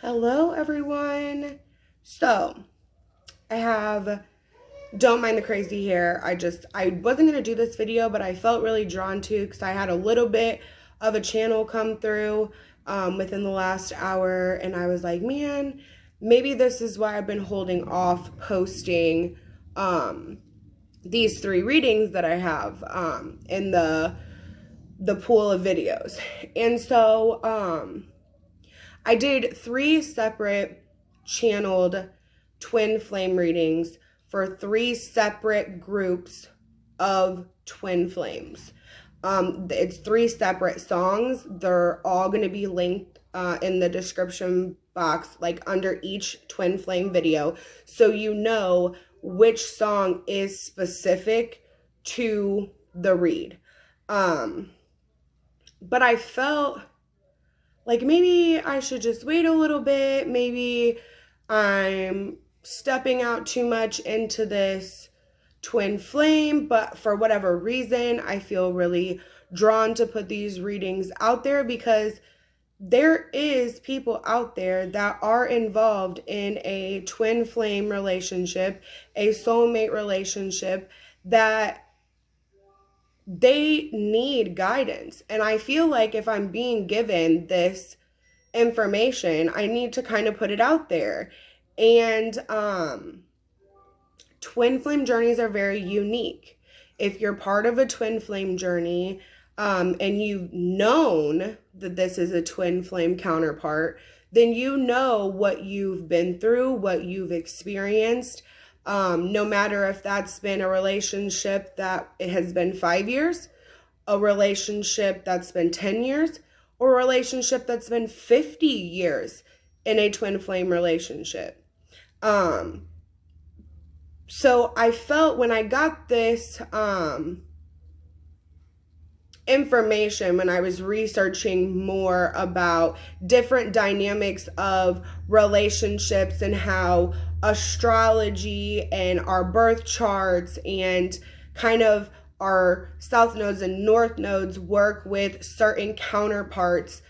Hello everyone. So don't mind the crazy hair. I wasn't gonna do this video, but I felt really drawn to because I had a little bit of a channel come through within the last hour, and I was like, man, maybe this is why I've been holding off posting these 3 readings that I have in the pool of videos. And so I did 3 separate channeled twin flame readings for 3 separate groups of twin flames. It's 3 separate songs. They're all going to be linked in the description box, like under each twin flame video, so you know which song is specific to the read. But I felt like maybe I should just wait a little bit. Maybe I'm stepping out too much into this twin flame, but for whatever reason, I feel really drawn to put these readings out there because there is people out there that are involved in a twin flame relationship, a soulmate relationship, that they need guidance. And I feel like if I'm being given this information, I need to kind of put it out there. And twin flame journeys are very unique. If you're part of a twin flame journey and you've known that this is a twin flame counterpart, then you know what you've been through, what you've experienced. No matter if that's been a relationship that it has been 5 years, a relationship that's been 10 years, or a relationship that's been 50 years in a twin flame relationship. So I felt when I got this information, when I was researching more about different dynamics of relationships and how astrology and our birth charts and kind of our south nodes and north nodes work with certain counterparts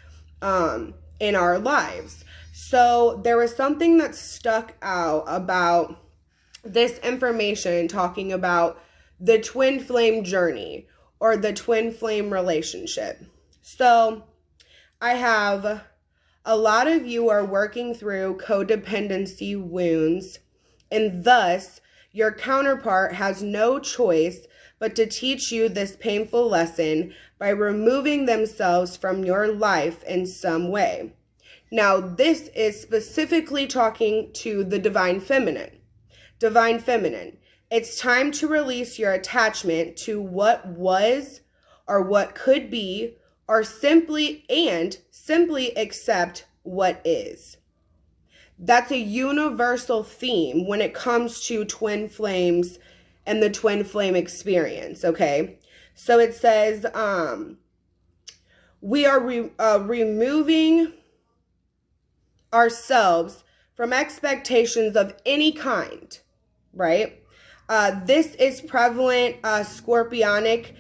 in our lives. So there was something that stuck out about this information talking about the twin flame journey or the twin flame relationship. So I have a lot of you are working through codependency wounds, and thus your counterpart has no choice but to teach you this painful lesson by removing themselves from your life in some way. Now, this is specifically talking to the divine feminine. Divine feminine, it's time to release your attachment to what was or what could be, or simply accept what is. That's a universal theme when it comes to twin flames and the twin flame experience, okay? So it says, we are removing ourselves from expectations of any kind, right? This is prevalent scorpionic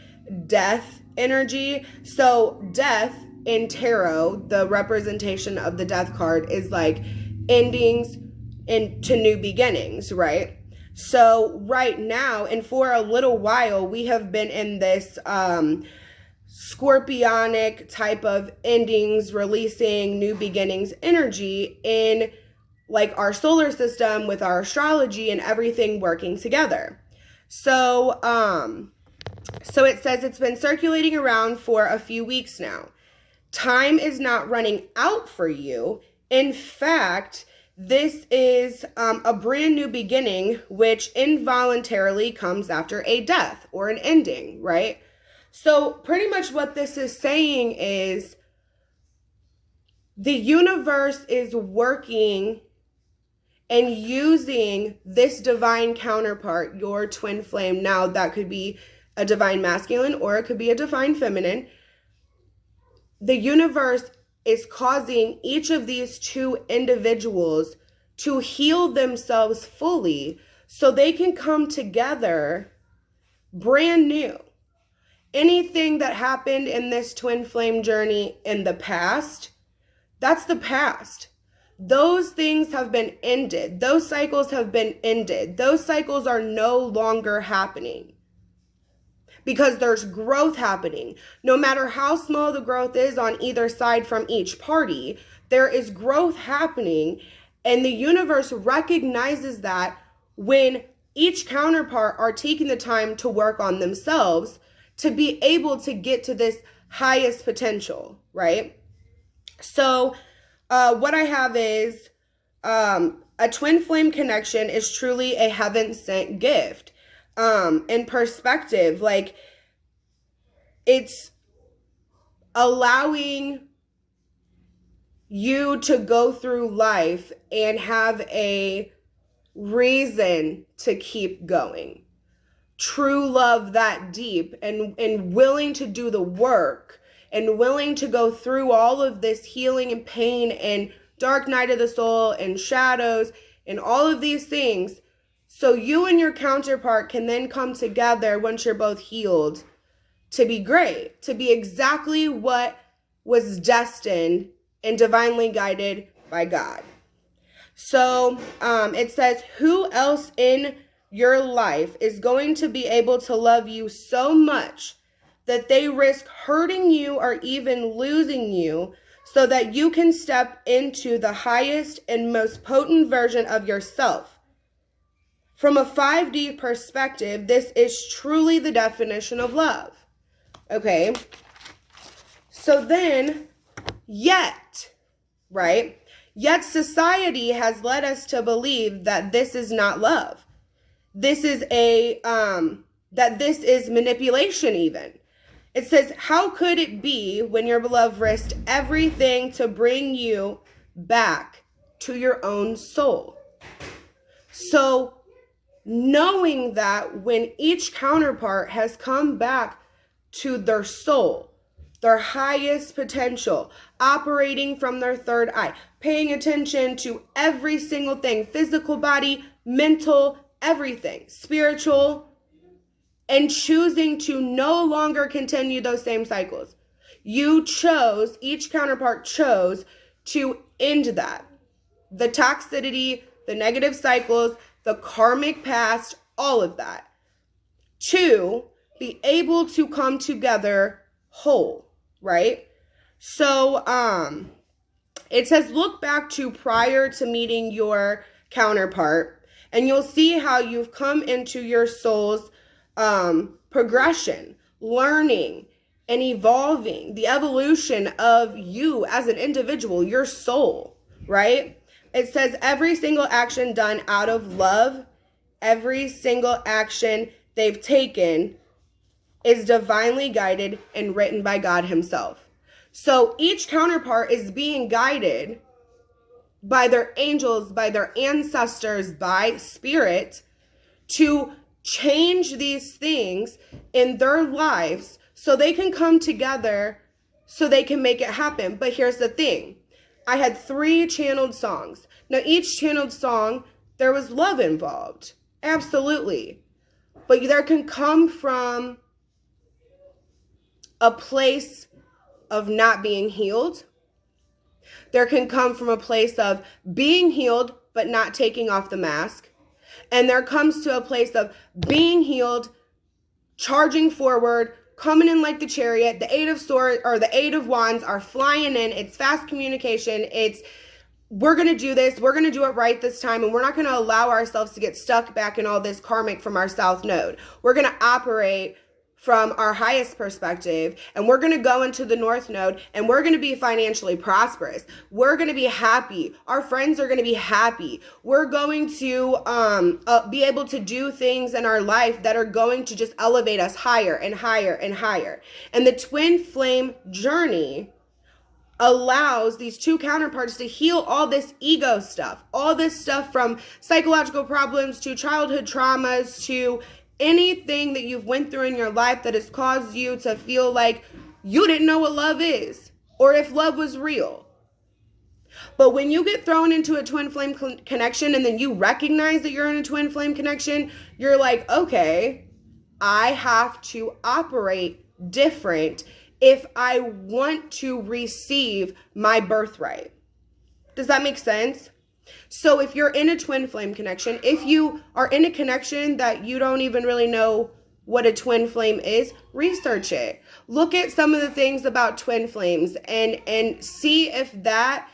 death energy. So death in tarot, the representation of the death card is like endings into new beginnings, right? So right now, and for a little while, we have been in this scorpionic type of endings, releasing new beginnings energy in like our solar system with our astrology and everything working together. So it says it's been circulating around for a few weeks now. Time is not running out for you. In fact, this is a brand new beginning, which involuntarily comes after a death or an ending, right? So pretty much what this is saying is the universe is working and using this divine counterpart, your twin flame. Now, that could be a divine masculine or it could be a divine feminine. The universe is causing each of these 2 individuals to heal themselves fully so they can come together brand new. Anything that happened in this twin flame journey in the past, that's the past. those things have been ended. Those cycles have been ended. Those cycles are no longer happening because there's growth happening. No matter how small the growth is on either side from each party, there is growth happening, and the universe recognizes that when each counterpart are taking the time to work on themselves to be able to get to this highest potential, right? So what I have is a twin flame connection is truly a heaven sent gift. In perspective, like, it's allowing you to go through life and have a reason to keep going. True love that deep and willing to do the work and willing to go through all of this healing and pain and dark night of the soul and shadows and all of these things, so you and your counterpart can then come together once you're both healed to be great, to be exactly what was destined and divinely guided by God. So it says, who else in your life is going to be able to love you so much that they risk hurting you or even losing you so that you can step into the highest and most potent version of yourself? From a 5D perspective, this is truly the definition of love. Okay? So then, yet, right? Yet society has led us to believe that this is not love. This is that this is manipulation even. It says, how could it be when your beloved risked everything to bring you back to your own soul? So, knowing that when each counterpart has come back to their soul, their highest potential, operating from their third eye, paying attention to every single thing, physical body, mental, everything, spiritual, and choosing to no longer continue those same cycles. Each counterpart chose to end that. The toxicity, the negative cycles, the karmic past, all of that. To be able to come together whole, right? So it says, look back to prior to meeting your counterpart, and you'll see how you've come into your soul's progression, learning and evolving, the evolution of you as an individual, your soul, right? It says every single action done out of love, every single action they've taken is divinely guided and written by God himself. So each counterpart is being guided by their angels, by their ancestors, by spirit to change these things in their lives so they can come together, so they can make it happen. But here's the thing. I had 3 channeled songs. Now, each channeled song, there was love involved. Absolutely. But there can come from a place of not being healed. There can come from a place of being healed, but not taking off the mask. And there comes to a place of being healed, charging forward, coming in like the chariot. The 8 of swords or the 8 of wands are flying in. It's fast communication. It's, we're going to do this. We're going to do it right this time. And we're not going to allow ourselves to get stuck back in all this karmic from our south node. We're going to operate from our highest perspective, and we're going to go into the north node, and we're going to be financially prosperous. We're going to be happy. Our friends are going to be happy. We're going to be able to do things in our life that are going to just elevate us higher and higher and higher. And the twin flame journey allows these 2 counterparts to heal all this ego stuff, all this stuff from psychological problems to childhood traumas to anything that you've went through in your life that has caused you to feel like you didn't know what love is or if love was real. But when you get thrown into a twin flame connection and then you recognize that you're in a twin flame connection, you're like, okay, I have to operate different if I want to receive my birthright. Does that make sense? So if you're in a twin flame connection, if you are in a connection that you don't even really know what a twin flame is, research it. Look at some of the things about twin flames and see if that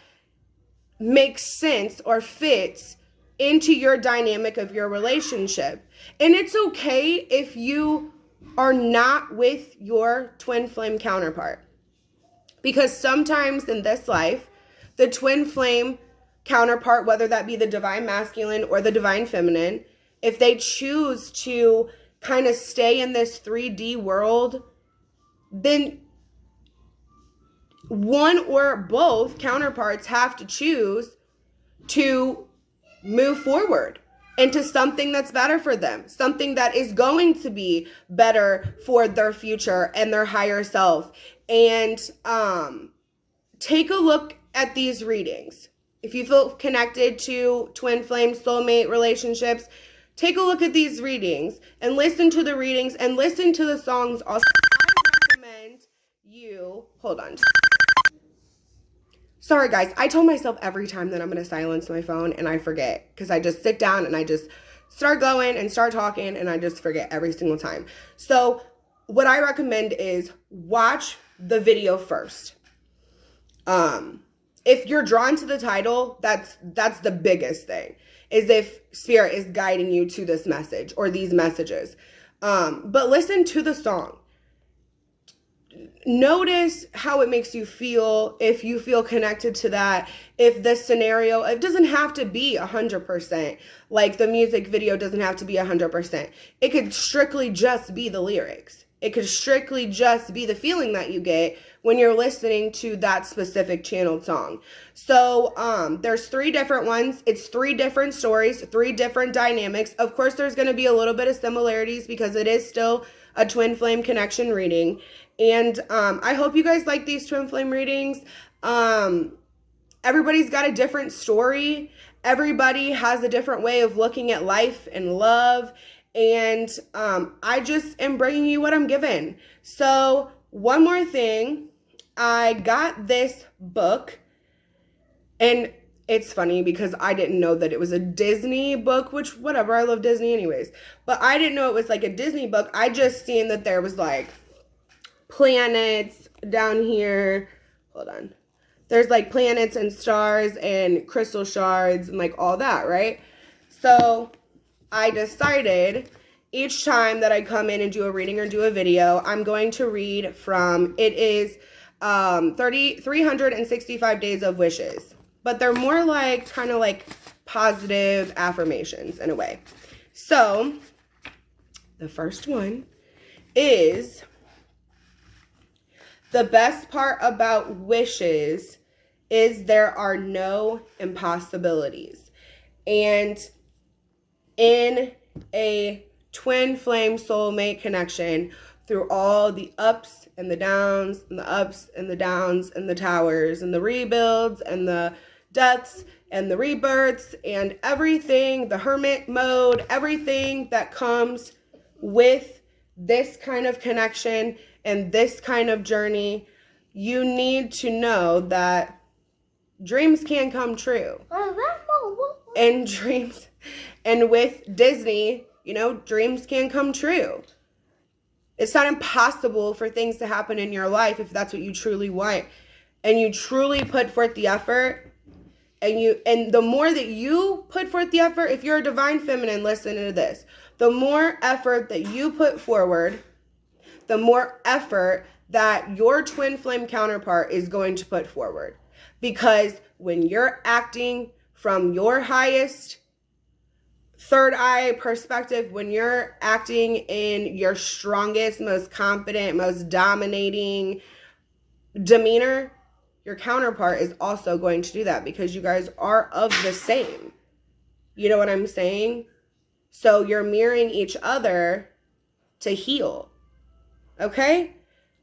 makes sense or fits into your dynamic of your relationship. And it's okay if you are not with your twin flame counterpart. Because sometimes in this life, the twin flame counterpart, whether that be the divine masculine or the divine feminine, if they choose to kind of stay in this 3D world, then one or both counterparts have to choose to move forward into something that's better for them, something that is going to be better for their future and their higher self. And take a look at these readings. If you feel connected to twin flame soulmate relationships, take a look at these readings and listen to the readings and listen to the songs. Also, I recommend you, hold on. Sorry guys, I told myself every time that I'm going to silence my phone and I forget, because I just sit down and I just start going and start talking and I just forget every single time. So what I recommend is watch the video first. If you're drawn to the title, that's the biggest thing, is if spirit is guiding you to this message or these messages. But listen to the song. Notice how it makes you feel, if you feel connected to that, if this scenario, it doesn't have to be 100%, like the music video doesn't have to be 100%. It could strictly just be the lyrics. It could strictly just be the feeling that you get when you're listening to that specific channeled song. So there's 3 different ones. It's 3 different stories, 3 different dynamics. Of course, there's going to be a little bit of similarities because it is still a twin flame connection reading. And I hope you guys like these twin flame readings. Everybody's got a different story. Everybody has a different way of looking at life and love. And I just am bringing you what I'm given. So one more thing, I got this book, and it's funny because I didn't know that it was a Disney book, which whatever, I love Disney anyways. But I didn't know it was like a Disney book. I just seen that there was like planets down here. Hold on. There's like planets and stars and crystal shards and like all that, right? So I decided each time that I come in and do a reading or do a video, I'm going to read from, it is 365 days of wishes, but they're more like kind of like positive affirmations in a way. So the first one is, the best part about wishes is there are no impossibilities. And in a twin flame soulmate connection, through all the ups and the downs and the ups and the downs and the towers and the rebuilds and the deaths and the rebirths and everything, the hermit mode, everything that comes with this kind of connection and this kind of journey, you need to know that dreams can come true. And dreams, and with Disney, you know, dreams can come true. It's not impossible for things to happen in your life if that's what you truly want. And you truly put forth the effort. And the more that you put forth the effort, if you're a divine feminine, listen to this. The more effort that you put forward, the more effort that your twin flame counterpart is going to put forward. Because when you're acting from your highest third eye perspective, when you're acting in your strongest, most confident, most dominating demeanor, your counterpart is also going to do that because you guys are of the same. You know what I'm saying? So you're mirroring each other to heal. Okay?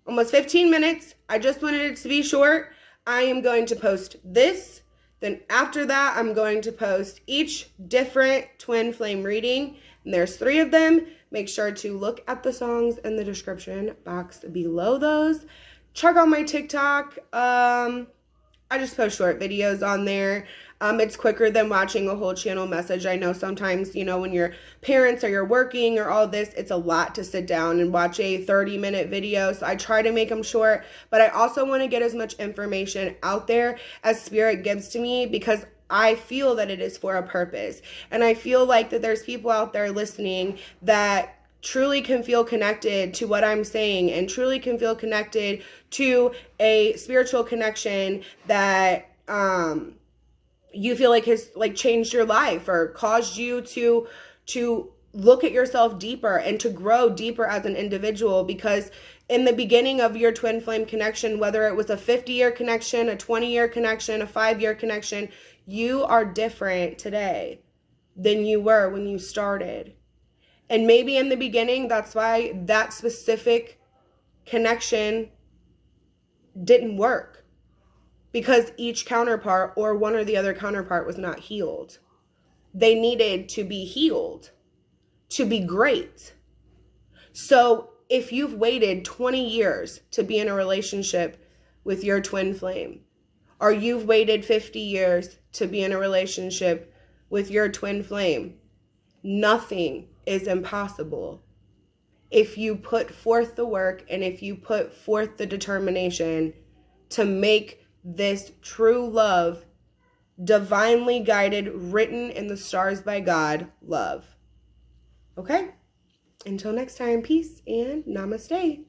Almost 15 minutes. I just wanted it to be short. I am going to post this. Then after that, I'm going to post each different twin flame reading. And there's 3 of them. Make sure to look at the songs in the description box below those. Check out my TikTok. I just post short videos on there. It's quicker than watching a whole channel message. I know sometimes, you know, when your parents or you're working or all this, it's a lot to sit down and watch a 30-minute video. So I try to make them short, but I also want to get as much information out there as Spirit gives to me, because I feel that it is for a purpose. And I feel like that there's people out there listening that truly can feel connected to what I'm saying and truly can feel connected to a spiritual connection that you feel like has like changed your life or caused you to look at yourself deeper and to grow deeper as an individual. Because in the beginning of your twin flame connection, whether it was a 50-year connection, a 20-year connection, a 5-year connection, you are different today than you were when you started. And maybe in the beginning, that's why that specific connection didn't work, because each counterpart or one or the other counterpart was not healed. They needed to be healed to be great. So if you've waited 20 years to be in a relationship with your twin flame, or you've waited 50 years to be in a relationship with your twin flame, nothing is impossible if you put forth the work and if you put forth the determination to make this true love, divinely guided, written in the stars by God, love. Okay? Until next time, peace and namaste.